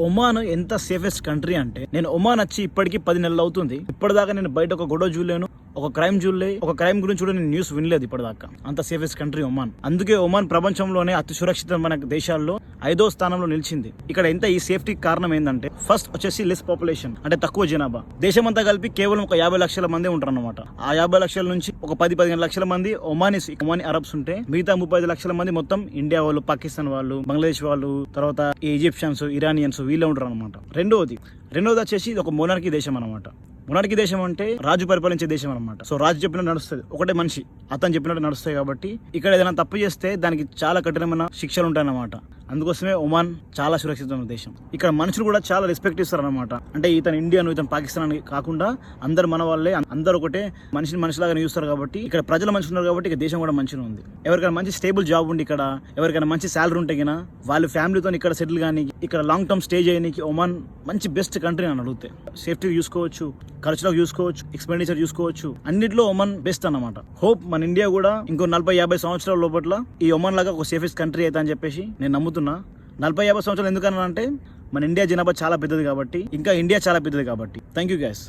Oman ఎంత safest country అంటే, నేను ఒమాన్ వచ్చి ఇప్పటికి 10 నెలలు అవుతుంది. ఇప్పటిదాకా నేను బయట ఒక గొడవ చూడలేను, ఒక క్రైమ్ చూడలే, ఒక క్రైమ్ గురించి కూడా నేను న్యూస్ వినలేదు ఇప్పటిదాకా. అంత సేఫెస్ట్ కంట్రీ ఒమాన్. అందుకే ఒమాన్ ప్రపంచంలోనే అతి సురక్షితమైన దేశాల్లో 5వ స్థానంలో నిలిచింది. ఇక్కడ ఎంత ఈ సేఫ్టీ కారణం ఏంటంటే, ఫస్ట్ వచ్చేసి లెస్ పాపులేషన్, అంటే తక్కువ జనాభా. దేశమంతా కలిపి కేవలం ఒక 50 లక్షల మంది ఉంటారు అనమాట. ఆ 50 లక్షల నుంచి ఒక 10-15 లక్షల మంది ఒమానీ అరబ్స్ ఉంటే, మిగతా 35 లక్షల మంది మొత్తం ఇండియా వాళ్ళు, పాకిస్తాన్ వాళ్ళు, బంగ్లాదేశ్ వాళ్ళు, తర్వాత ఈజిప్షియన్స్, ఇరానియన్స్ వీళ్ళే ఉంటారు అనమాట. రెండోది వచ్చేసి ఇది ఒక మోనార్కీ దేశం అనమాట. మొనార్కీ దేశం అంటే రాజు పరిపాలించే దేశం అనమాట. సో రాజు చెప్పినట్టు నడుస్తుంది, ఒకటే మనిషి అతను చెప్పినట్టు నడుస్తాయి. కాబట్టి ఇక్కడ ఏదైనా తప్పు చేస్తే దానికి చాలా కఠినమైన శిక్షలు ఉంటాయన్నమాట. అందుకోసమే ఒమాన్ చాలా సురక్షితమైన దేశం. ఇక్కడ మనుషులు కూడా చాలా రెస్పెక్ట్ ఇస్తారు అనమాట. అంటే ఇతను ఇండియన్, ఇతను పాకిస్తాన్ అని కాకుండా అందరు మన వాళ్ళే, అందరు ఒకటే మనిషిలాగా చూస్తారు. కాబట్టి ఇక్కడ ప్రజలు మంచిగా ఉన్నారు కాబట్టి ఇక దేశం కూడా మంచిగా ఉంది. ఎవరికైనా మంచి స్టేబుల్ జాబ్ ఉండి, ఇక్కడ ఎవరికైనా మంచి శాలరీ ఉంటే గినా వాళ్ళ ఫ్యామిలీతో ఇక్కడ సెటిల్ కానీ, ఇక్కడ లాంగ్ టర్మ్ స్టే చేయడానికి ఒమాన్ మంచి బెస్ట్ కంట్రీ అని అడిగితే. సేఫ్టీ చూసుకోవచ్చు, ఖర్చులకు చూసుకోవచ్చు, ఎక్స్పెండిచర్ చూసుకోవచ్చు, అన్నిట్లో ఒమాన్ బెస్ట్ అన్నమాట. హోప్ మన ఇండియా కూడా ఇంకో 40-50 సంవత్సరాల లోపల ఈ ఒమాన్ లాగా ఒక సేఫెస్ట్ కంట్రీ అయితే అని చెప్పేసి నేను నమ్ముతున్నా. 40-50 సంవత్సరాలు ఎందుకన్నా అంటే మన ఇండియా జనాభా చాలా పెద్దది కాబట్టి, ఇంకా ఇండియా చాలా పెద్దది కాబట్టి. Thank you guys.